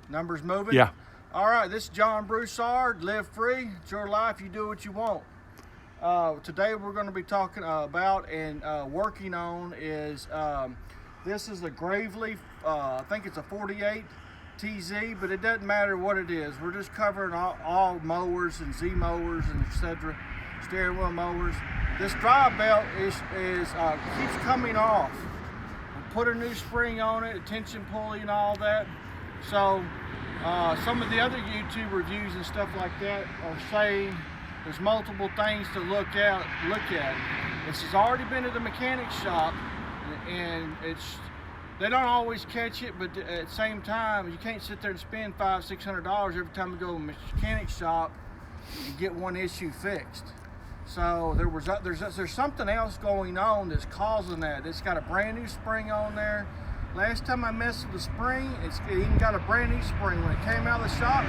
Numbers moving? Yeah. All right, this is John Broussard. Live free. It's your life. You do what you want. Today we're going to be talking about and working on is this is a Gravely, I think it's a 48 TZ, but it doesn't matter what it is. We're just covering all mowers and Z mowers and etc. Steering wheel mowers. This drive belt keeps coming off. We put a new spring on it, a tension pulley and all that. So some of the other YouTube reviews and stuff like that are saying there's multiple things to look at. This has already been to the mechanic shop, and they don't always catch it, but at the same time, you can't sit there and spend $500–600 every time you go to a mechanic shop and get one issue fixed. So there's something else going on that's causing that. It's got a brand new spring on there. Last time I messed with the spring, it even got a brand new spring. When it came out of the shop,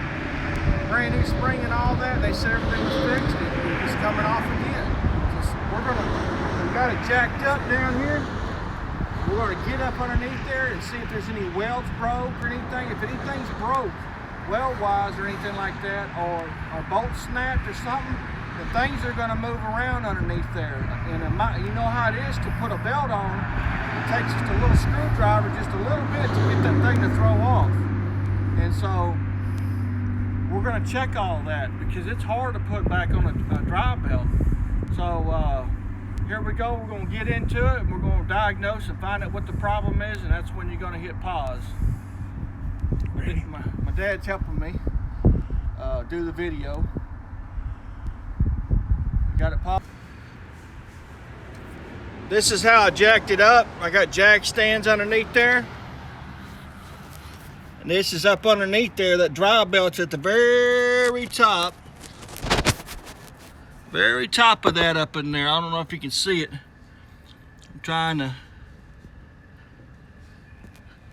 brand new spring and all that, they said everything was fixed. It's coming off again. So we got it jacked up down here. We're going to get up underneath there and see if there's any welds broke or anything. If anything's broke, weld-wise or anything like that, or a bolt snapped or something, the things are going to move around underneath there. And you know how it is to put a belt on. It takes just a little screwdriver, just a little bit, to get that thing to throw off. And so we're going to check all that because it's hard to put back on a drive belt. So here we go. We're going to get into it, and we're going to diagnose and find out what the problem is, and that's when you're going to hit pause. My dad's helping me do the video. Got it popped. This is how I jacked it up. I got jack stands underneath there. And this is up underneath there. That drive belt's at the very top. Very top of that up in there. I don't know if you can see it. I'm trying to.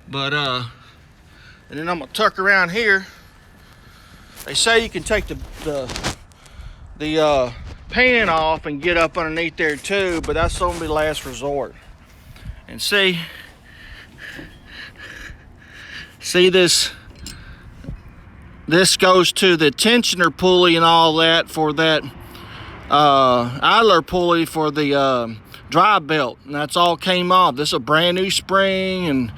But, and then I'm gonna tuck around here. They say you can take the pan off and get up underneath there too, but that's gonna be last resort. And see this goes to the tensioner pulley and all that for that idler pulley for the drive belt, and that's all came off. This is a brand new spring, and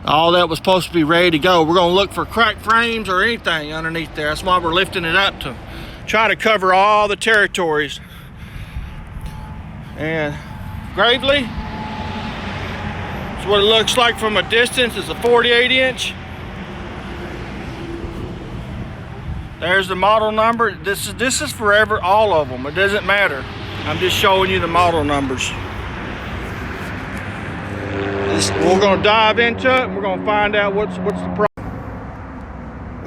all that was supposed to be ready to go. We're gonna look for cracked frames or anything underneath there. That's why we're lifting it up, to try to cover all the territories. And Gravely, it's what it looks like from a distance. It's a 48 inch. There's the model number. This is forever, all of them. It doesn't matter. I'm just showing you the model numbers. We're gonna dive into it, and we're gonna find out what's the problem.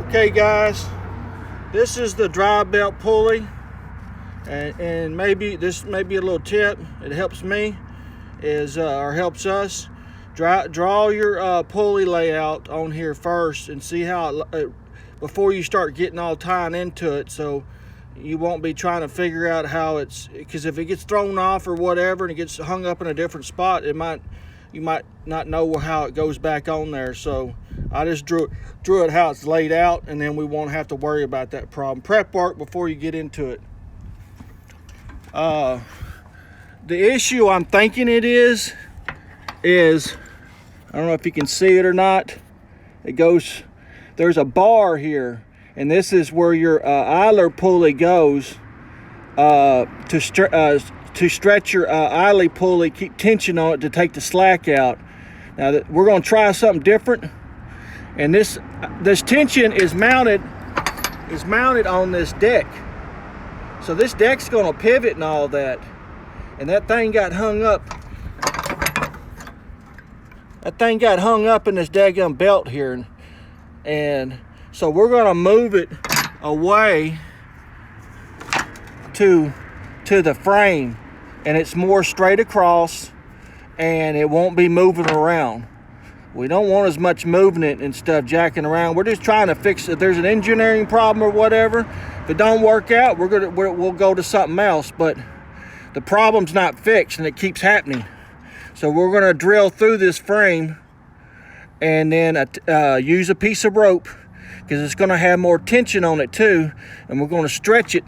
Okay guys, this is the drive belt pulley, and maybe this may be a little tip. It helps me, or helps us. Draw your pulley layout on here first and see how before you start getting all tying into it, so you won't be trying to figure out how it's, because if it gets thrown off or whatever and it gets hung up in a different spot, you might not know how it goes back on there. So I just drew it how it's laid out, and then we won't have to worry about that problem. Prep work before you get into it. The issue I'm thinking it is I don't know if you can see it or not. There's a bar here, and this is where your idler pulley goes to stretch your idler pulley, keep tension on it to take the slack out. Now we're going to try something different, and this tension is mounted on this deck. So this deck's going to pivot and all that, and that thing got hung up. That thing got hung up in this daggum belt here, and so we're going to move it away to the frame, and it's more straight across, and it won't be moving around. We don't want as much moving it and stuff jacking around. We're just trying to fix it. If there's an engineering problem or whatever, if it don't work out, we'll go to something else. But the problem's not fixed, and it keeps happening. So we're going to drill through this frame, and then use a piece of rope because it's going to have more tension on it too, and we're going to stretch it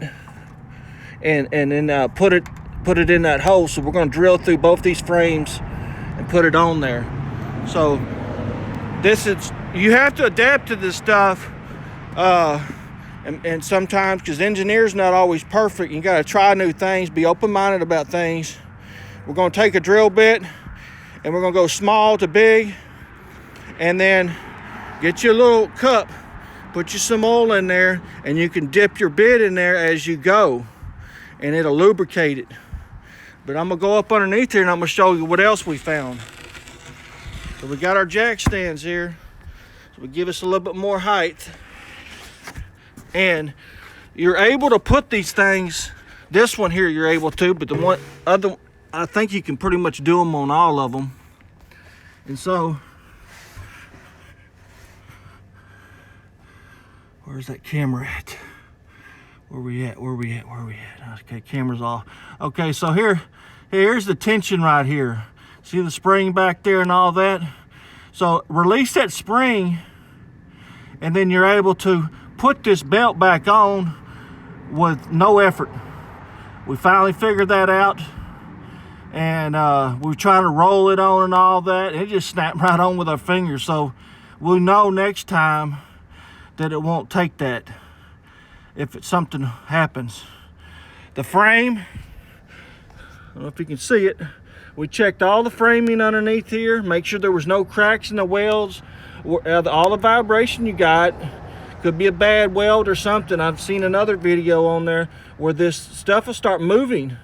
and then put it in that hole. So we're going to drill through both these frames and put it on there. So this is, you have to adapt to this stuff, and sometimes, because engineers not always perfect, you got to try new things, be open-minded about things. We're going to take a drill bit and we're going to go small to big, and then get you a little cup, put you some oil in there, and you can dip your bit in there as you go, and it'll lubricate it. But I'm gonna go up underneath here and I'm gonna show you what else we found. So we got our jack stands here, so we give us a little bit more height, and you're able to put these things, this one here you're able to, but the one other, I think you can pretty much do them on all of them. And so, where's that camera at? Where we at? Okay, camera's off. Okay, so here's the tension right here. See the spring back there and all that? So release that spring, and then you're able to put this belt back on with no effort. We finally figured that out, and we were trying to roll it on and all that. It just snapped right on with our fingers. So we'll know next time that it won't take that if something happens. The frame, I don't know if you can see it, we checked all the framing underneath here, make sure there was no cracks in the welds. All the vibration you got could be a bad weld or something. I've seen another video on there where this stuff will start moving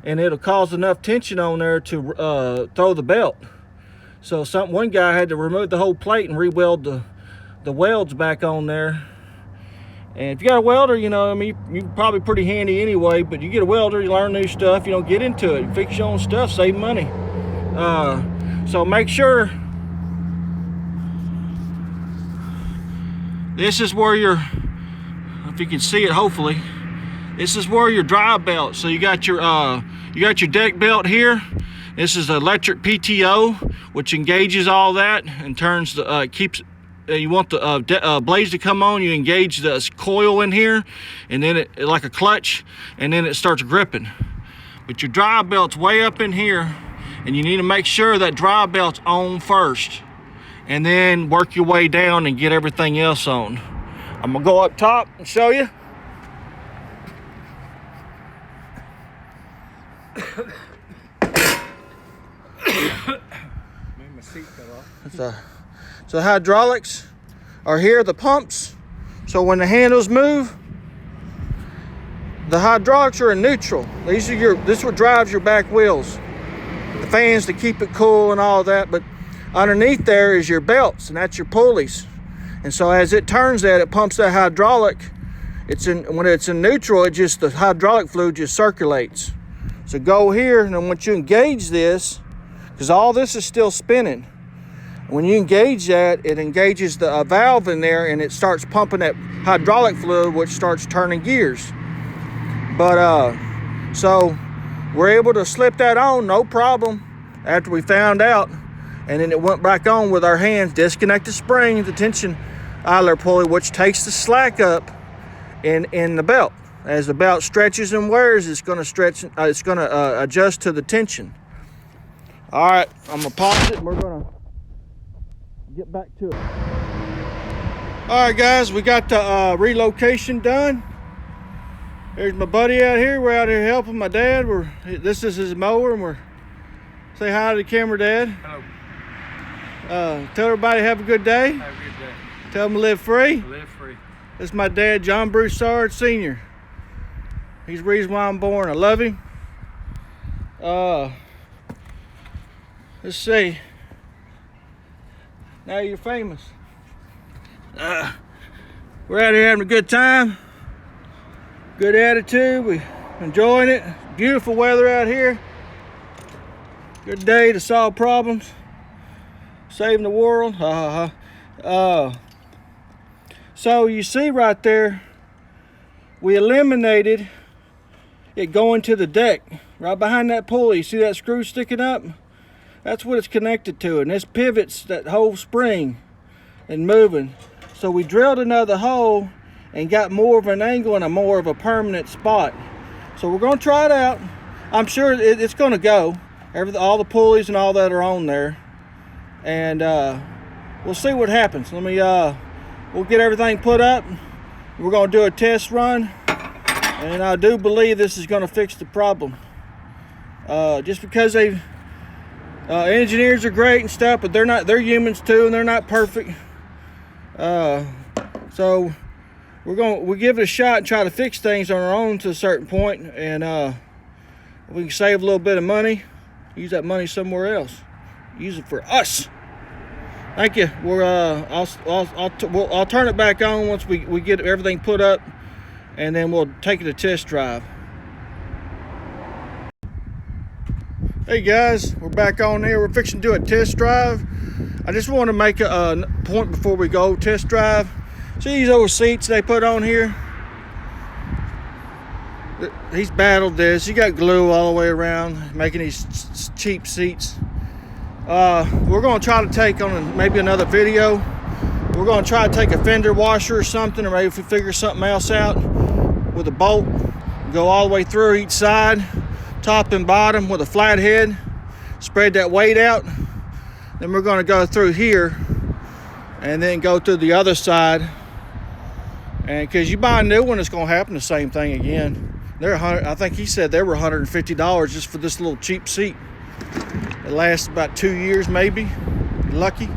and it'll cause enough tension on there to throw the belt. So one guy had to remove the whole plate and re-weld the welds back on there. And if you got a welder, you know, I mean, you're probably pretty handy anyway, but you get a welder, you learn new stuff, you don't get into it, fix your own stuff, save money. So make sure this is where if you can see it, hopefully, this is where your drive belt. So you got your deck belt here. This is the electric PTO, which engages all that and turns the keeps. You want the blades to come on, you engage the coil in here, and then it like a clutch, and then it starts gripping. But your drive belt's way up in here, and you need to make sure that drive belt's on first, and then work your way down and get everything else on. I'm gonna go up top and show you. Made my seat cut off. So the hydraulics are here, the pumps. So when the handles move, the hydraulics are in neutral. This is what drives your back wheels. The fans to keep it cool and all that, but underneath there is your belts, and that's your pulleys. And so as it turns that, it pumps that hydraulic. When it's in neutral, the hydraulic fluid just circulates. So go here, and then once you engage this, because all this is still spinning, when you engage that, it engages the valve in there, and it starts pumping that hydraulic fluid, which starts turning gears. But so we're able to slip that on, no problem, after we found out. And then it went back on with our hands, disconnect the spring, the tension idler pulley, which takes the slack up in the belt. As the belt stretches and wears, it's going to stretch. It's going to adjust to the tension. All right, I'm gonna pause it, and we're gonna get back to it. All right, guys, we got the relocation done. There's my buddy out here. We're out here helping my dad. This is his mower, and say hi to the camera, Dad. Hello. Tell everybody have a good day. Have a good day. Tell them to live free. Live free. This is my dad, John Broussard Sr. He's the reason why I'm born. I love him. Let's see. Now you're famous. We're out here having a good time. Good attitude. We enjoying it. Beautiful weather out here. Good day to solve problems. Saving the world. So you see right there, we eliminated it going to the deck. Right behind that pulley, you see that screw sticking up? That's what it's connected to, and this pivots that whole spring and moving. So we drilled another hole and got more of an angle and a more of a permanent spot. So we're going to try it out. I'm sure it's going to go. All the pulleys and all that are on there, and we'll see what happens. We'll get everything put up. We're going to do a test run, and I do believe this is going to fix the problem. Just because engineers are great and stuff, but they're humans too, and they're not perfect. So we'll give it a shot and try to fix things on our own to a certain point, and we can save a little bit of money. Use that money somewhere else. Use it for us. Thank you. I'll turn it back on once we get everything put up, and then we'll take it to test drive. Hey guys, we're back on here. We're fixing to do a test drive. I just want to make a point before we go test drive. See these old seats they put on here? He's battled this. He got glue all the way around, making these cheap seats. We're going to try to take on maybe another video. We're going to try to take a fender washer or something, or maybe if we figure something else out with a bolt, go all the way through each side, top and bottom with a flat head, spread that weight out. Then we're going to go through here and then go through the other side. And because you buy a new one, it's going to happen the same thing again. I think he said they were $150 just for this little cheap seat. It lasts about 2 years, maybe. Lucky.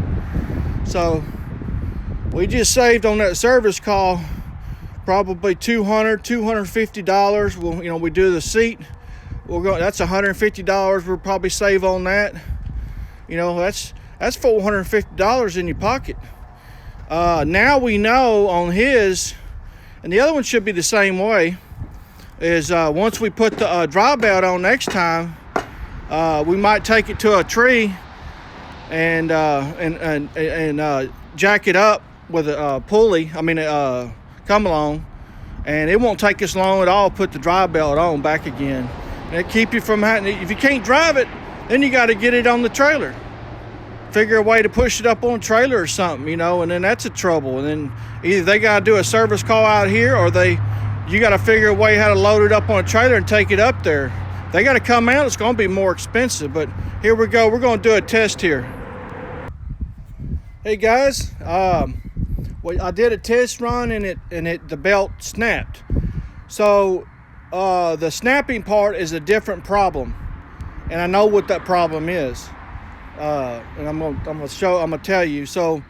So we just saved on that service call probably $250. We do the seat. That's $150. We'll probably save on that. That's $450 in your pocket. Now we know on his, and the other one should be the same way, is once we put the dry belt on next time, we might take it to a tree and jack it up with a pulley. Come along, and it won't take us long at all. Put the dry belt on back again, and it keep you from having. If you can't drive it, then you got to get it on the trailer. Figure a way to push it up on a trailer or something, and then that's a trouble. And then either they got to do a service call out here, or you got to figure a way how to load it up on a trailer and take it up there. They got to come out. It's going to be more expensive, but here we go. We're going to do a test here. Hey guys, I did a test run and the belt snapped. So the snapping part is a different problem, and I know what that problem is. And I'm gonna tell you. So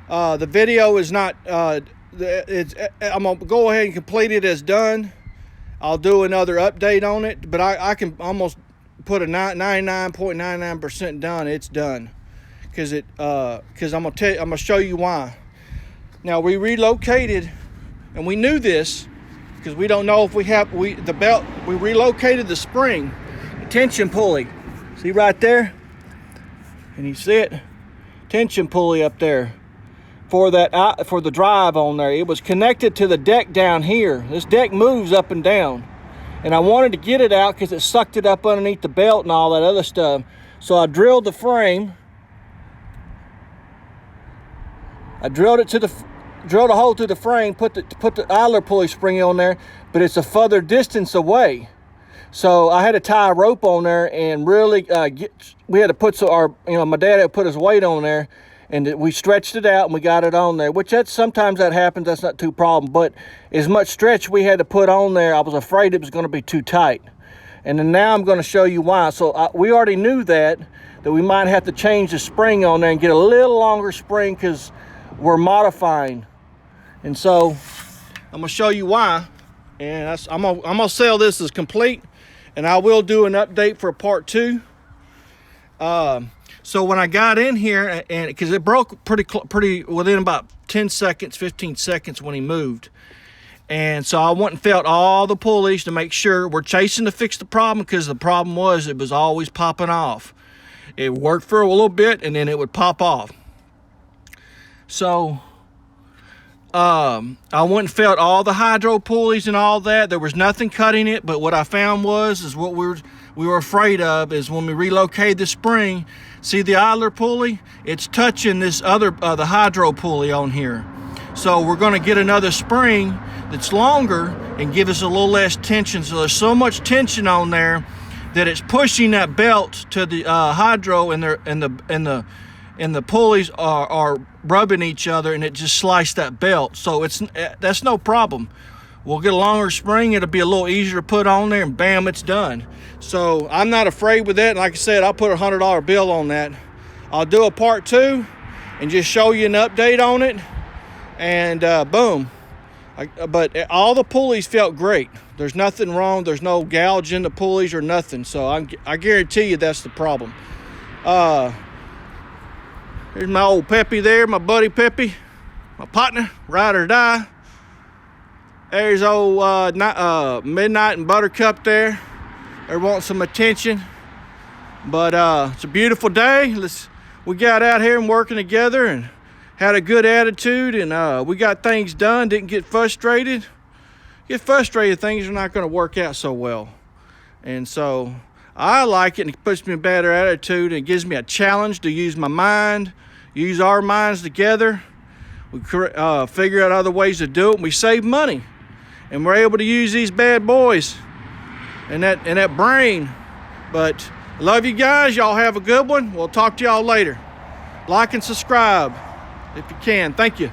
the video is not. I'm gonna go ahead and complete it as done. I'll do another update on it, but I can almost put a 99.99% done. It's done, because I'm gonna show you why. Now we relocated, and we knew this because we don't know if we relocated the spring, the tension pulley. See right there? And you see it? Tension pulley up there for the drive on there. It was connected to the deck down here. This deck moves up and down, and I wanted to get it out because it sucked it up underneath the belt and all that other stuff. So I drilled the frame. I drilled a hole through the frame, put the idler pulley spring on there, but it's a further distance away. So I had to tie a rope on there and really we had to put my dad had to put his weight on there, and we stretched it out and we got it on there, which sometimes that happens. That's not too problem, but as much stretch we had to put on there, I was afraid it was going to be too tight. And then now I'm going to show you why. So we already knew that we might have to change the spring on there and get a little longer spring because we're modifying. And so I'm going to show you why. And I'm gonna sell this as complete, and I will do an update for part 2. So when I got in here, and because it broke pretty within about 10 seconds, 15 seconds when he moved, and so I went and felt all the pulleys to make sure. We're chasing to fix the problem, because the problem was it was always popping off. It worked for a little bit and then it would pop off. So I went and felt all the hydro pulleys and all that. There was nothing cutting it, but what I found is what we were afraid of is when we relocated the spring. See the idler pulley? It's touching this other the hydro pulley on here. So we're going to get another spring that's longer and give us a little less tension. So there's so much tension on there that it's pushing that belt to the hydro, and the pulleys are rubbing each other, and it just sliced that belt. So that's no problem. We'll get a longer spring. It'll be a little easier to put on there, and bam, it's done. So I'm not afraid with that. And like I said, I'll put a $100 bill on that. I'll do a part 2 and just show you an update on it. And boom. But all the pulleys felt great. There's nothing wrong. There's no gouge in the pulleys or nothing. So I guarantee you that's the problem. Here's my old Peppy there, my buddy Peppy, my partner, ride or die. There's old Midnight and Buttercup there. They're wanting some attention. But it's a beautiful day. We got out here and working together and had a good attitude, and we got things done. Didn't get frustrated. Get frustrated, things are not going to work out so well. And so I like it, and it puts me in a better attitude, and it gives me a challenge to use my mind, use our minds together. We figure out other ways to do it, and we save money. And we're able to use these bad boys and that brain. But I love you guys. Y'all have a good one. We'll talk to y'all later. Like and subscribe if you can. Thank you.